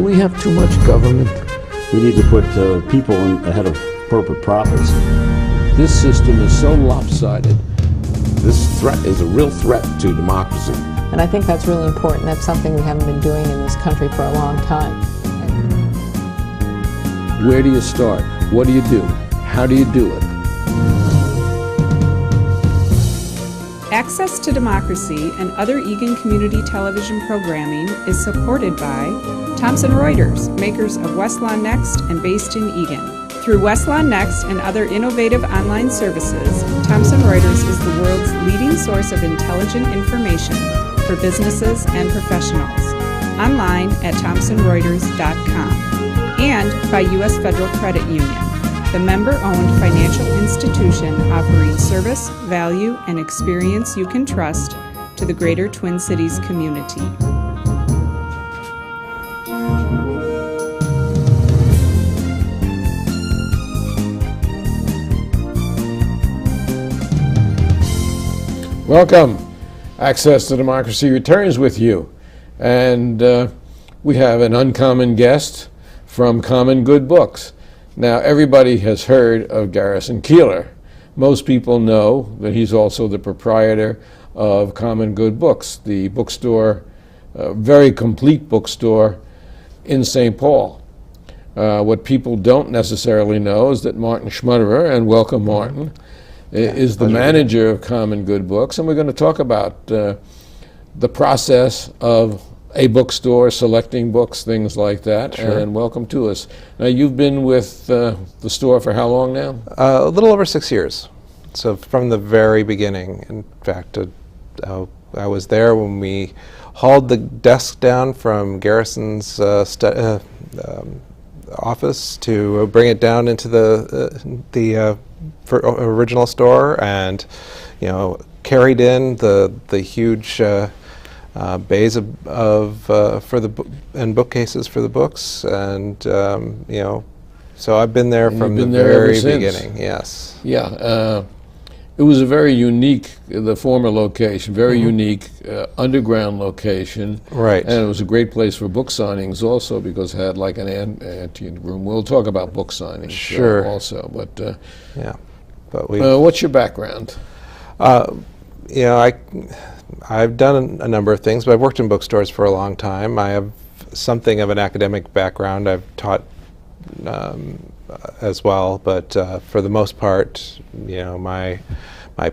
Do we have too much government? We need to put people ahead of corporate profits. This system is so lopsided. This threat is a real threat to democracy. And I think that's really important. That's something we haven't been doing in this country for a long time. Where do you start? What do you do? How do you do it? Access to Democracy and other Eagan community television programming is supported by Thomson Reuters, makers of Westlaw Next and based in Eagan. Through Westlaw Next and other innovative online services, Thomson Reuters is the world's leading source of intelligent information for businesses and professionals. Online at thomsonreuters.com. And by U.S. Federal Credit Union, the member-owned financial institution offering service, value, and experience you can trust to the greater Twin Cities community. Welcome. Access to Democracy returns with you. And we have an uncommon guest from Common Good Books. Now, everybody has heard of Garrison Keillor. Most people know that he's also the proprietor of Common Good Books, the bookstore, very complete bookstore in St. Paul. What people don't necessarily know is that Martin Schmutterer, and welcome Martin, is the manager of Common Good Books, and we're going to talk about the process of a bookstore, selecting books, things like that. Sure. And welcome to us. Now, you've been with the store for how long now? A little over 6 years. So from the very beginning. In fact, I was there when we hauled the desk down from Garrison's office to bring it down into the original store, and carried in the huge bays for the and bookcases for the books, and so I've been there from the very beginning. Yes. Yeah. It was a very unique, the former location, very unique underground location. Right. And it was a great place for book signings also, because it had like an ante room. We'll talk about book signings sure. Also. But yeah. But what's your background? I've done a number of things, but I've worked in bookstores for a long time. I have something of an academic background. I've taught as well, but for the most part, my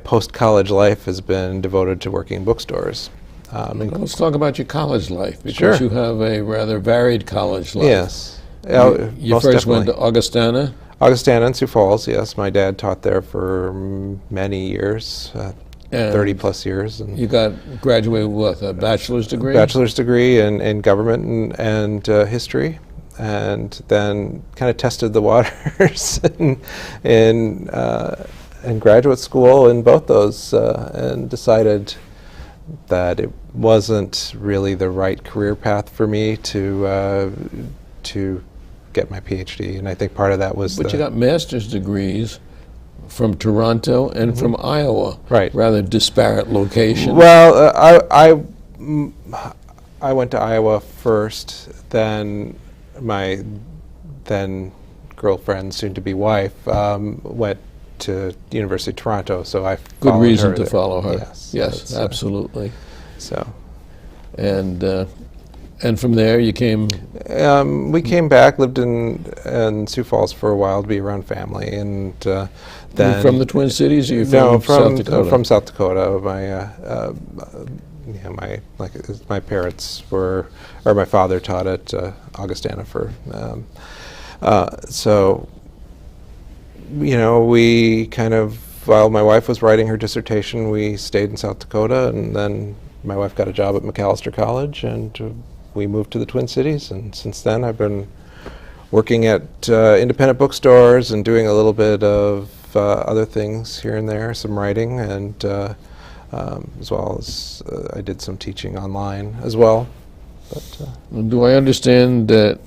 post-college life has been devoted to working in bookstores. Let's talk about your college life, because sure. you have a rather varied college life. Yes. You first went to Augustana? Augustana in Sioux Falls, yes. My dad taught there for many years, 30 plus years. And you graduated with a bachelor's degree? Bachelor's degree in government and history, and then kind of tested the waters in graduate school in both those, and decided that it wasn't really the right career path for me to get my PhD, and I think part of that was. But you got master's degrees from Toronto and from Iowa. Right. Rather disparate locations. Well, I went to Iowa first. Then my then girlfriend, soon-to-be wife, went to University of Toronto. So I good followed reason her to there. follow her. Yes. Yes, absolutely. So. And from there you came. We came back, lived in Sioux Falls for a while to be around family, and then. You're from the Twin Cities, or you're from South Dakota? From South Dakota. My parents were, or my father taught at Augustana for. So, we kind of, while my wife was writing her dissertation, we stayed in South Dakota, and then my wife got a job at McAllister College, and we moved to the Twin Cities, and since then I've been working at independent bookstores and doing a little bit of other things here and there, some writing, and as well as I did some teaching online as well. But, do I understand that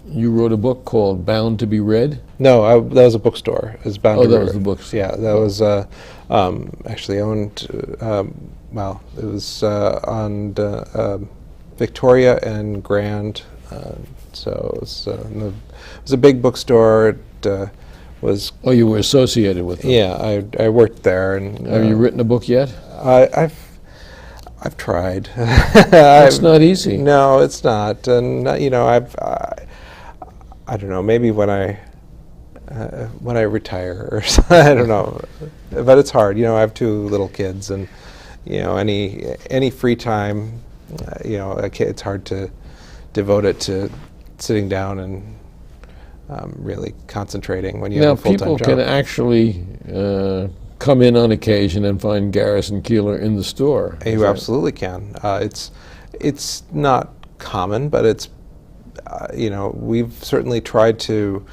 you wrote a book called Bound to be Read? No, that was a bookstore. It was Bound to be that Read. Was the books. Yeah, that was actually owned. It was on Victoria and Grand So it was a big bookstore. It was. Oh, you were associated with them. Yeah, I worked there, and Have you written a book yet? I've tried. It's not easy. No, it's not, and I don't know. Maybe when I retire or something, I don't know, but it's hard. I have 2 little kids, and any free time, it's hard to devote it to sitting down and really concentrating when you have a full-time people job. can actually come in on occasion and find Garrison Keillor in the store. You absolutely can. It's not common, but it's we've certainly tried to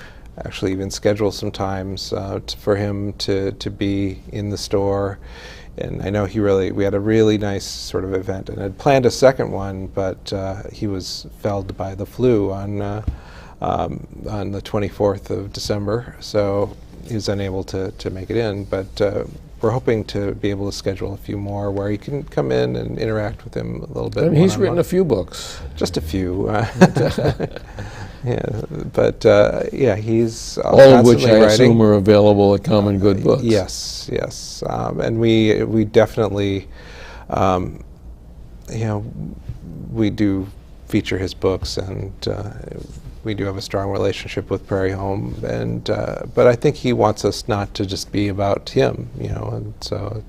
actually even schedule some times for him to be in the store. And I know we had a really nice sort of event, and had planned a second one, but he was felled by the flu on the 24th of December, so he was unable to make it in. But we're hoping to be able to schedule a few more where you can come in and interact with him a little bit. And he's written a few books. Just a few. Yeah, but he's all of which I writing. assume are available at Common Good Books. Yes, and we definitely, we do feature his books, and we do have a strong relationship with Prairie Home, and but I think he wants us not to just be about him, and so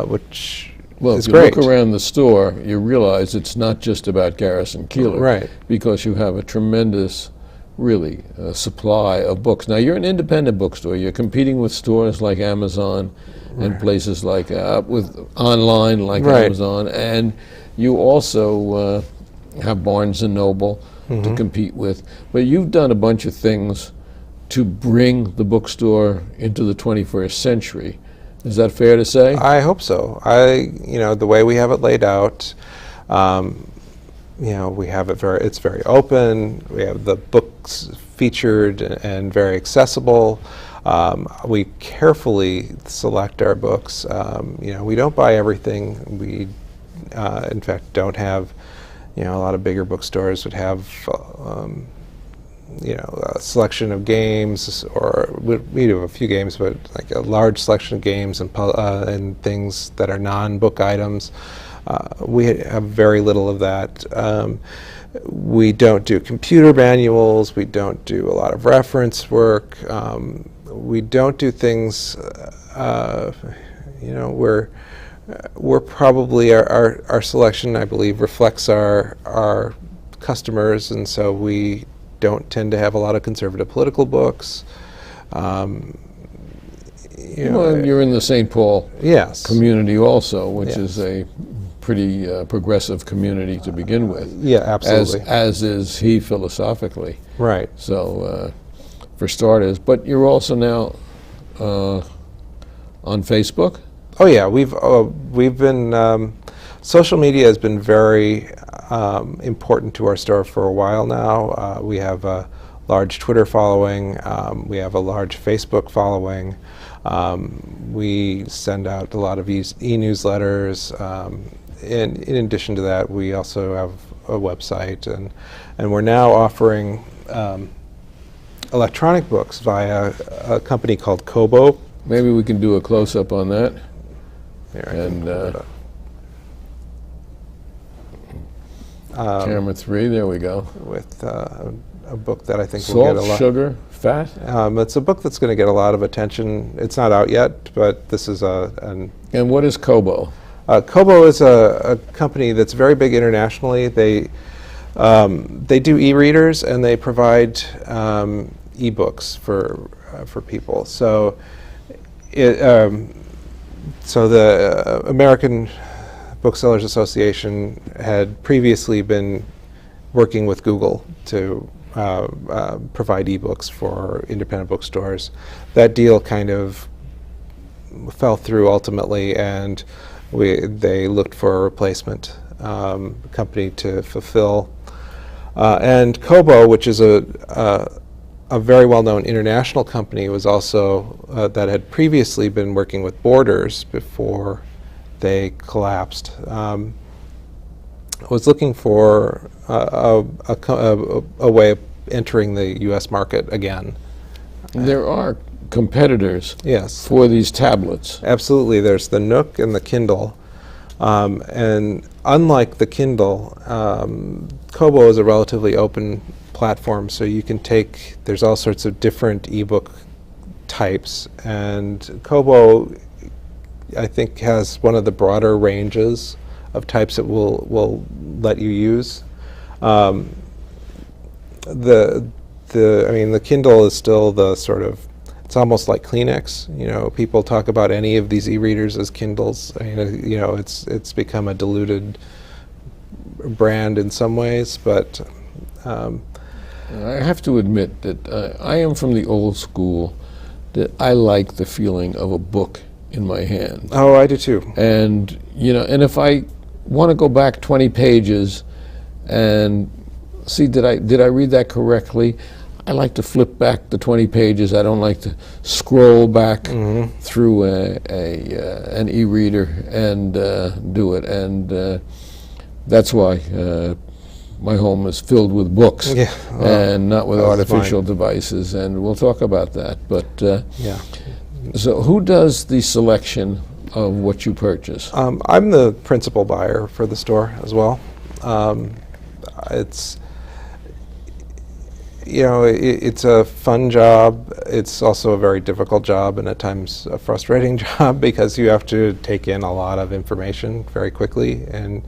which. Well, it's if you great. look around the store, you realize it's not just about Garrison Keillor. Right. Because you have a tremendous, really, supply of books. Now, you're an independent bookstore. You're competing with stores like Amazon and places like, with online like Amazon. And you also have Barnes & Noble to compete with. But you've done a bunch of things to bring the bookstore into the 21st century. Is that fair to say? I hope so. The way we have it laid out, we have it it's very open. We have the books featured and very accessible. We carefully select our books. We don't buy everything. We, in fact, don't have, a lot of bigger bookstores would have, a selection of games, or we do have a few games, but like a large selection of games and things that are non-book items. We have very little of that. We don't do computer manuals. We don't do a lot of reference work. We don't do things. We're probably our selection, I believe, reflects our customers, and so we don't tend to have a lot of conservative political books. You're in the St. Paul community also, which is a pretty progressive community to begin with. Yeah, absolutely. As is he philosophically. Right. So, for starters, but you're also now on Facebook? Oh yeah, we've been social media has been very important to our store for a while now. We have a large Twitter following. We have a large Facebook following. We send out a lot of e-newsletters. In addition to that, we also have a website, and we're now offering electronic books via a company called Kobo. Maybe we can do a close-up on that. Here, And camera 3, there we go. With a book that I think will get a Salt, lot. sugar, fat? It's a book that's going to get a lot of attention. It's not out yet, but this is And what is Kobo? Kobo is a company that's very big internationally. They do e-readers, and they provide e-books for people. So the American Booksellers Association had previously been working with Google to provide e-books for independent bookstores. That deal kind of fell through ultimately, and they looked for a replacement company to fulfill. And Kobo, which is a very well-known international company, was also that had previously been working with Borders before they collapsed, was looking for a way of entering the U.S. market again. There are competitors Yes. for these tablets. Absolutely. There's the Nook and the Kindle. And unlike the Kindle, Kobo is a relatively open platform, so you can there's all sorts of different ebook types, and Kobo, I think, has one of the broader ranges of types that will let you use. The Kindle is still the sort of, it's almost like Kleenex. You know, people talk about any of these e-readers as Kindles. I mean, you know, it's become a diluted brand in some ways, but I have to admit that I am from the old school, that I like the feeling of a book in my hand. oh, I do too. And, you know, and if I want to go back 20 pages and see, did I read that correctly? I like to flip back the 20 pages. I don't like to scroll back through an e-reader and do it. And that's why my home is filled with books, Yeah, and not with that's artificial fine. devices. And we'll talk about that. But Yeah. so, who does the selection of what you purchase? I'm the principal buyer for the store as well. It's, you know, it's a fun job. It's also a very difficult job, and at times a frustrating job, because you have to take in a lot of information very quickly, and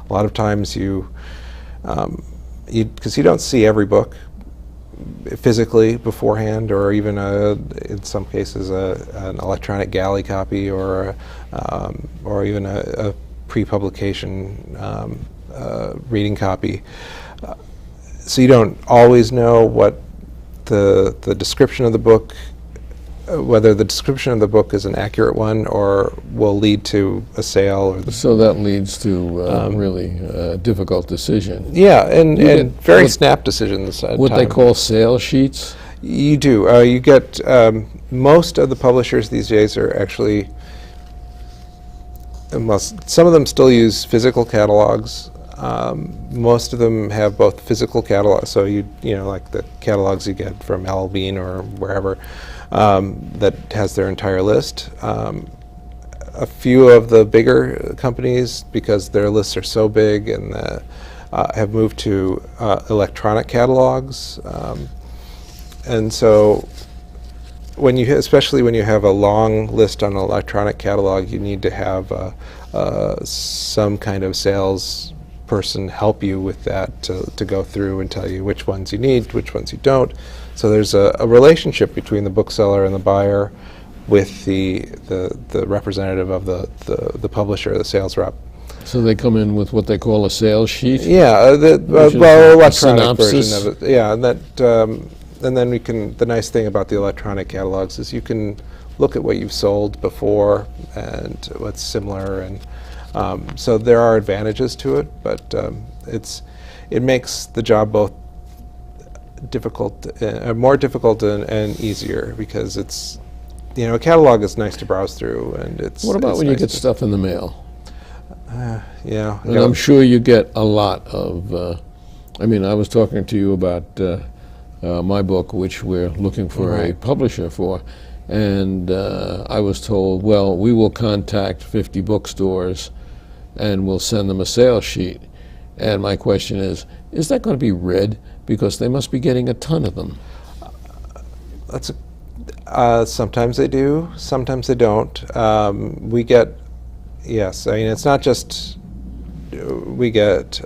a lot of times because you don't see every book physically beforehand, or even in some cases an electronic galley copy, or even a pre-publication reading copy. So you don't always know what the description of the book, whether the description of the book is an accurate one or will lead to a sale. Or So that leads to really difficult decision. yeah, and get very what- snap decisions. At What they times. call sales sheets. You do. You get most of the publishers these days are actually, unless some of them still use physical catalogs. Most of them have both physical catalogs, so you know, like the catalogs you get from L. Bean or wherever, that has their entire list. A few of the bigger companies, because their lists are so big, and have moved to electronic catalogs. And so, especially when you have a long list on an electronic catalog, you need to have some kind of sales person help you with that, to go through and tell you which ones you need, which ones you don't. So there's a relationship between the bookseller and the buyer with the representative of the publisher, the sales rep. So they come in with what they call a sales sheet. Yeah, Which is well, a electronic synopsis. version of it. Yeah, and that, and then we can. The nice thing about the electronic catalogs is you can look at what you've sold before and what's similar, and so there are advantages to it, but it makes the job both difficult, more difficult and easier, because it's, you know, a catalog is nice to browse through, and it's. What about it's when you nice get to- stuff in the mail? Yeah, And I'm sure you get a lot of, I mean, I was talking to you about my book, which we're looking for a Right. publisher for, and I was told, well, we will contact 50 bookstores and we'll send them a sales sheet. And my question is that going to be read? Because they must be getting a ton of them. That's sometimes they do, sometimes they don't. We get, yes, I mean, it's not just, we get,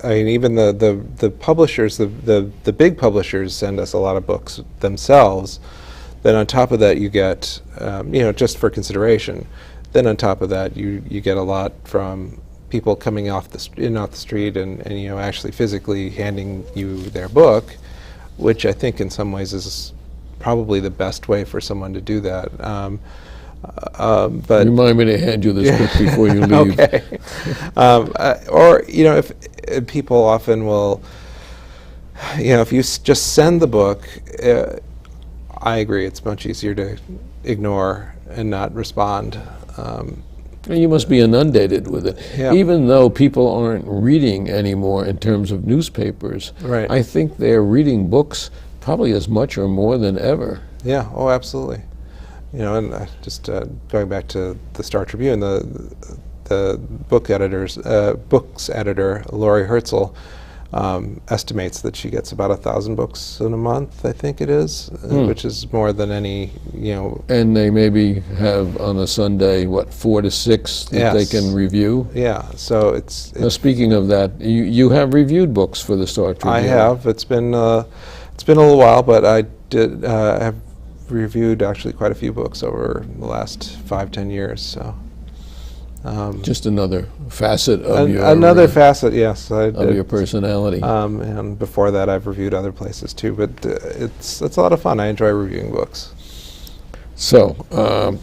I mean, even the publishers, the big publishers send us a lot of books themselves. Then on top of that, you get, you know, just for consideration. Then on top of that, you get a lot from people coming off the street and you know, actually physically handing you their book, which I think in some ways is probably the best way for someone to do that. But Remind me to hand you this book before you leave. okay. Or, you know, if people often will, you know, if you just send the book, I agree, it's much easier to ignore and not respond. And you must be inundated with it. Yeah. Even though people aren't reading anymore in terms of newspapers, Right. I think they're reading books probably as much or more than ever. Yeah, oh, absolutely. You know, and just going back to the Star Tribune, the books editor, Lori Herzl, estimates that she gets about 1,000 books in a month, I think it is, which is more than any, you know. And they maybe have on a Sunday, what, 4 to 6 that they Yes. can review? Yeah, so Now, speaking of that, you have reviewed books for the Star Tribune. I have. It's been a little while, but I did have reviewed actually quite a few books over the last 5-10 years. So Just another facet of another facet, yes, I of did. your personality. And before that, I've reviewed other places too. But it's a lot of fun. I enjoy reviewing books. So,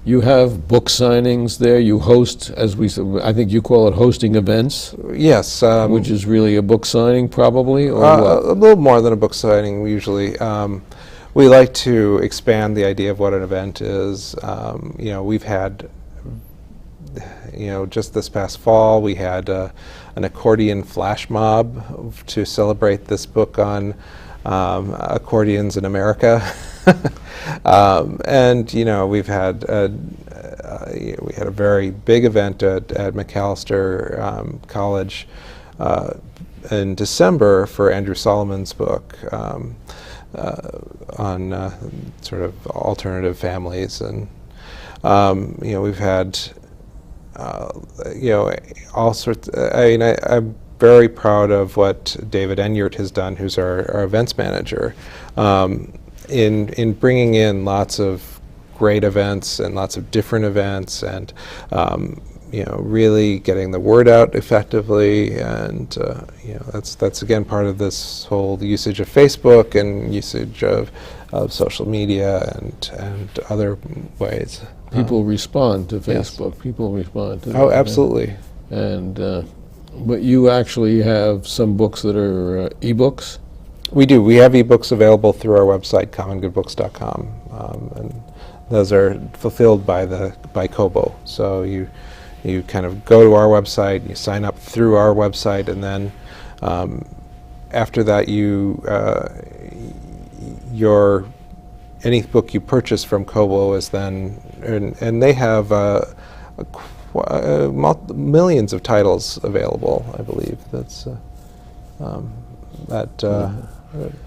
you have book signings there. You host, as we said, I think you call it hosting events, Yes, which is really a book signing, probably, or what? a little more than a book signing usually. We like to expand the idea of what an event is. You know, we've had, you know, just this past fall, we had an accordion flash mob to celebrate this book on accordions in America. And, you know, we've had we had a very big event at Macalester College in December for Andrew Solomon's book on sort of alternative families, and you know, we've had you know, all sorts. I mean, I'm very proud of what David Enyart has done, who's our events manager, in bringing in lots of great events and lots of different events, and you know, really getting the word out effectively. And you know, that's again part of this whole usage of Facebook and usage of social media and other ways. People respond to yes. Facebook. People respond to Oh, that. absolutely. And but you actually have some books that are ebooks. We do. We have ebooks available through our website, commongoodbooks.com, and those are fulfilled by Kobo. So you kind of go to our website, you sign up through our website, and then after that, any book you purchase from Kobo is then, and they have millions of titles available, I believe. That's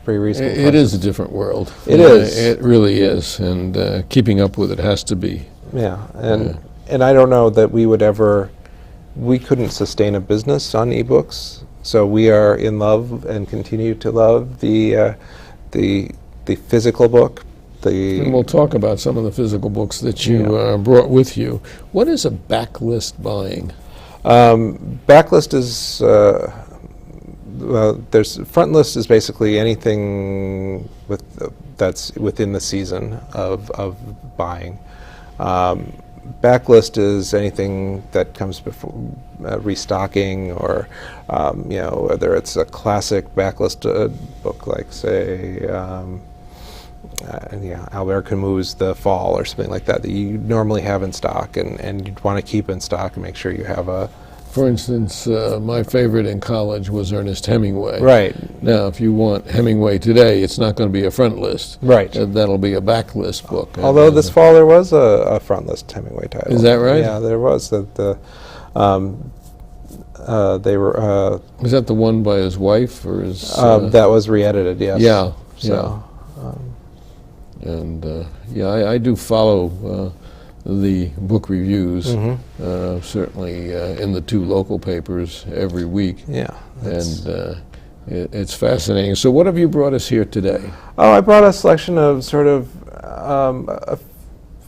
pretty reasonable. It is a different world. It is. It really is, and keeping up with it has to be. Yeah, and I don't know that we couldn't sustain a business on ebooks. So we are in love and continue to love the physical book. And we'll talk about some of the physical books that you brought with you. What is a backlist buying? Backlist is there's front list is basically anything that's within the season of buying. Backlist is anything that comes before restocking, or you know, whether it's a classic backlist book like, say, Albert Camus' The Fall or something like that you normally have in stock, and you'd want to keep in stock and make sure you have a. For instance, my favorite in college was Ernest Hemingway. Right. Now, if you want Hemingway today, it's not going to be a front list. Right. That'll be a backlist book. Although this fall there was a front list Hemingway title. Is that right? Yeah, there was. They were. Was that the one by his wife or his? That was re-edited. Yes. Yeah. So. And I do follow the book reviews, certainly in the 2 local papers every week. Yeah. And it's fascinating. So what have you brought us here today? Oh, I brought a selection of sort of a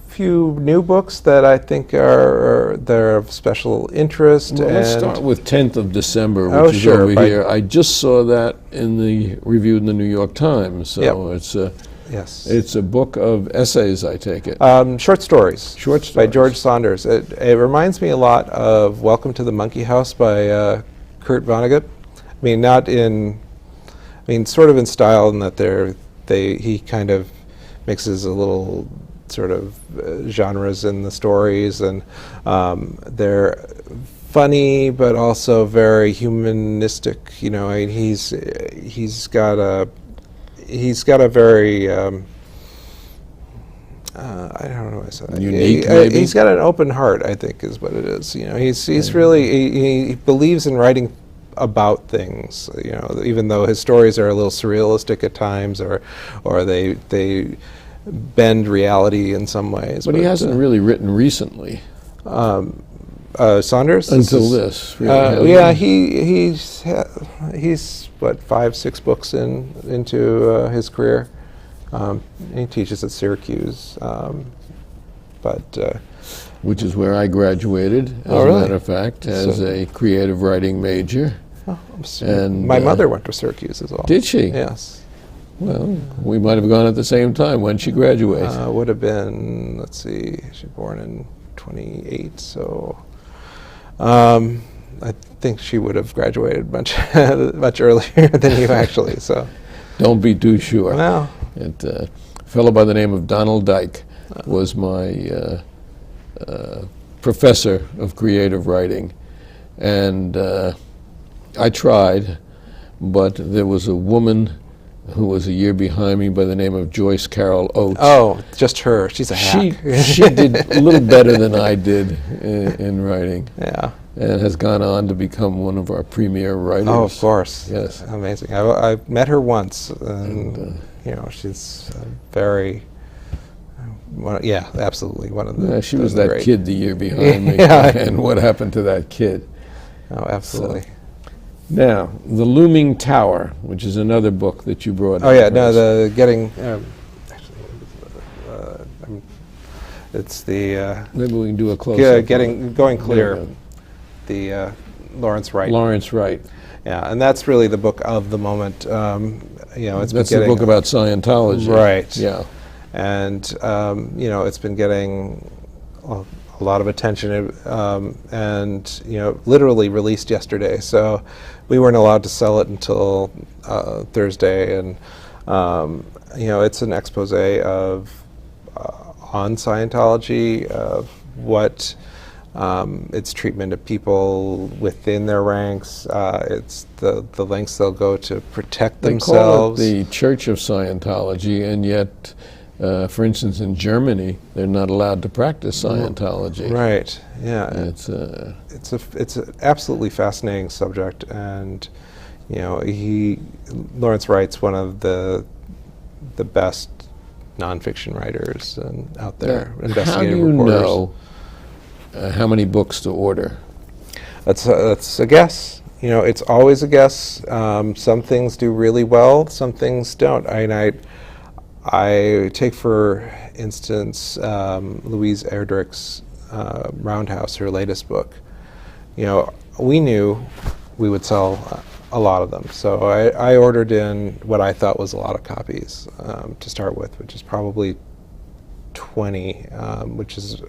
few new books that I think they're of special interest. Well, let's and start with 10th of December, which Oh, is sure, over by- here. I just saw that in the review in the New York Times. So Yep. Yes. it's a book of essays, I take it. Short stories. Short By stories. George Saunders. It reminds me a lot of Welcome to the Monkey House by Kurt Vonnegut. I mean, sort of in style in that he kind of mixes a little sort of genres in the stories, and they're funny but also very humanistic. You know, I mean, he's got a very I don't know what I said. Unique, maybe? He's got an open heart, I think, is what it is. You know, he's really he believes in writing about things. You know, even though his stories are a little surrealistic at times, or they bend reality in some ways. But he hasn't really written recently. Saunders? Until this. Really, yeah, he's what, 5-6 books into his career. He teaches at Syracuse, which is where I graduated, as really? a matter of fact, as a creative writing major. And my mother went to Syracuse as well. Did she? Yes. Well, we might have gone at the same time. When did she graduate? Would have been, let's see, she was born in 28, so I think she would have graduated much much earlier than you actually. So don't be too sure. No. And, a fellow by the name of Donald Dyke was my professor of creative writing, and I tried, but there was a woman who was a year behind me by the name of Joyce Carol Oates. Oh, just her. She's a hack. She did a little better than I did in writing. Yeah. And has gone on to become one of our premier writers. Oh, of course. Yes. Amazing. I met her once, and you know, she's very, yeah, absolutely one of the. Yeah, she was that great. kid the year behind me. Yeah. And what happened to that kid? Oh, absolutely. So, now, The Looming Tower, which is another book that you brought. Oh yeah, no, the getting. It's the. Maybe we can do a close-up. Going clear. The Lawrence Wright. Lawrence Wright. Yeah, and that's really the book of the moment. You know, it's that's been the book about Scientology. Right. Yeah. And you know, it's been getting a lot of attention, and you know, literally released yesterday. So we weren't allowed to sell it until Thursday, and you know, it's an expose of on Scientology, of what. Its treatment of people within their ranks. It's the lengths they'll go to protect themselves. They call it the Church of Scientology, and yet, for instance, in Germany, they're not allowed to practice Scientology. Right. Yeah. It's an absolutely fascinating subject, and you know, Lawrence Wright's one of the best nonfiction writers out there. Investigative reporters. How do you know how many books to order? That's a guess. You know, it's always a guess. Some things do really well, some things don't. I take, for instance, Louise Erdrich's Roundhouse, her latest book. You know, we knew we would sell a lot of them, so I ordered in what I thought was a lot of copies to start with, which is probably 20, which is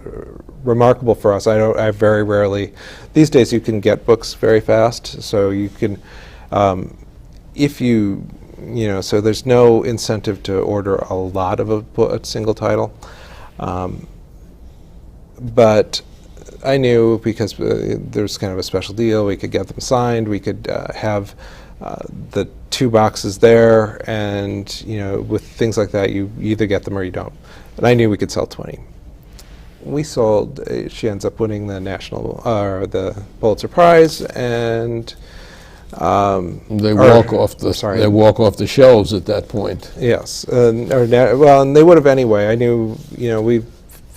remarkable for us. I very rarely, these days you can get books very fast, so you can, if you know, so there's no incentive to order a lot of a single title. But I knew, because there's kind of a special deal, we could get them signed, we could have the 2 boxes there, and you know, with things like that, you either get them or you don't. And I knew we could sell 20. We sold. She ends up winning the the Pulitzer Prize, and they walk off the shelves at that point. Yes, and they would have anyway. I knew, you know, we've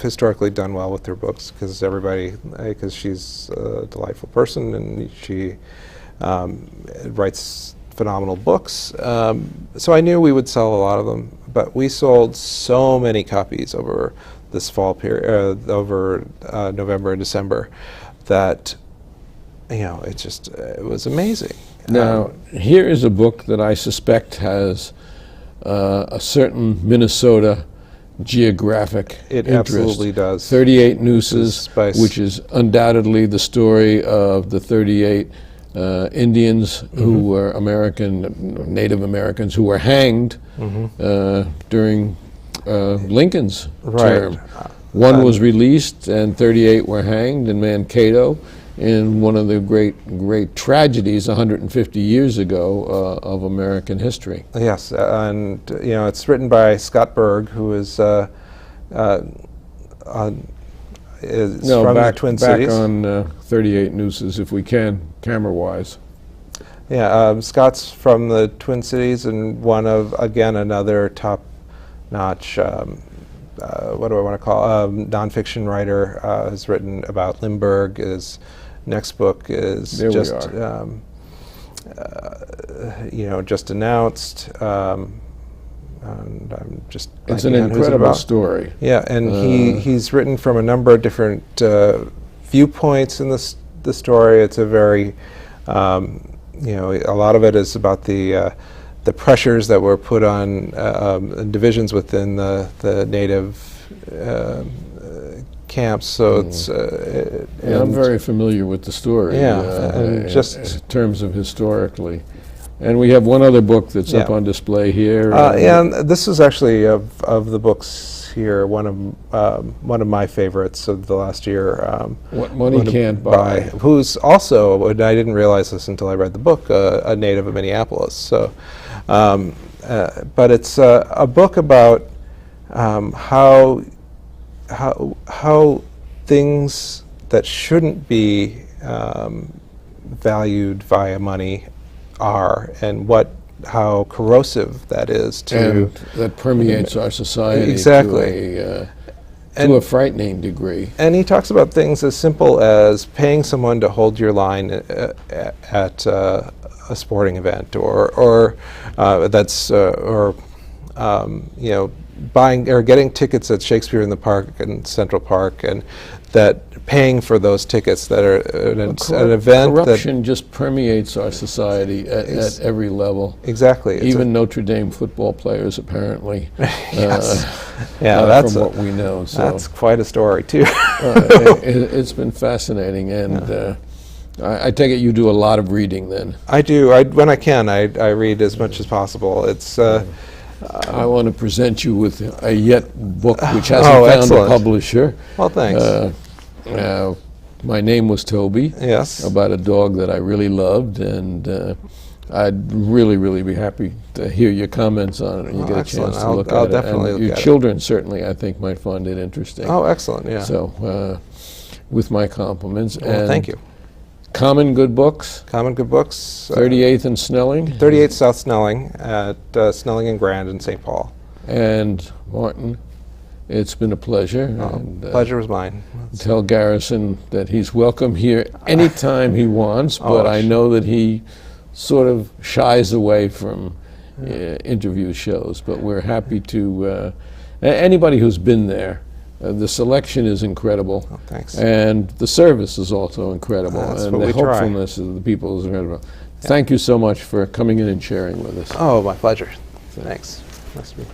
historically done well with her books because she's a delightful person, and she writes phenomenal books. So I knew we would sell a lot of them, but we sold so many copies over this fall period, over November and December, that, you know, it was amazing. Now, here is a book that I suspect has a certain Minnesota geographic It interest. absolutely does. 38 Nooses, which is undoubtedly the story of the 38 Indians who were Native Americans who were hanged during Lincoln's Right. term. One was released, and 38 were hanged in Mankato in one of the great tragedies 150 years ago of American history. Yes, and it's written by Scott Berg, who is from the Twin Cities. Back on 38 Nooses, if we can, camera-wise. Yeah, Scott's from the Twin Cities and one of, again, another top-notch, what do I want to call, nonfiction writer, has written about Lindbergh. His next book is just announced. And I'm just it's an blanking on who's it incredible about. story. Yeah, and he's written from a number of different viewpoints in the story. It's a very a lot of it is about the pressures that were put on divisions within the native camps. So it's I'm very familiar with the story. Yeah, and just in terms of historically. And we have one other book that's up on display here. And this is actually of the books here one of my favorites of the last year. What Money Can't Buy. Who's also, and I didn't realize this until I read the book, a native of Minneapolis. So, but it's a book about how things that shouldn't be valued via money are, and how corrosive that is and that permeates our society exactly to a frightening degree. And he talks about things as simple as paying someone to hold your line at a sporting event, or buying or getting tickets at Shakespeare in the Park and Central Park, and that paying for those tickets that are an event. Corruption just permeates our society at every level. Exactly. Even Notre Dame football players, apparently. Yes. That's from what we know. So that's quite a story too. It's been fascinating, and I take it you do a lot of reading then. I do. When I can, I read as much as possible. It's. I want to present you with a yet book which hasn't found excellent. a publisher. Well, thanks. My name was Toby. Yes. About a dog that I really loved, and I'd really be happy to hear your comments on it when you get a chance to look at it. I'll definitely look at it. Your children certainly, I think, might find it interesting. Oh, excellent! Yeah. So, with my compliments. Well, and thank you. Common Good Books. Common Good Books. 38th and Snelling. 38th South Snelling at Snelling and Grand in St. Paul. And Martin, it's been a pleasure. And, pleasure was mine. Tell Garrison that he's welcome here anytime he wants, but I know that he sort of shies away from interview shows. But we're happy to, anybody who's been there, the selection is incredible. Oh, thanks. And the service is also incredible. That's and what the we try. hopefulness of the people is incredible. Thank you so much for coming in and sharing with us. Oh, my pleasure. Thanks. Nice to meet you.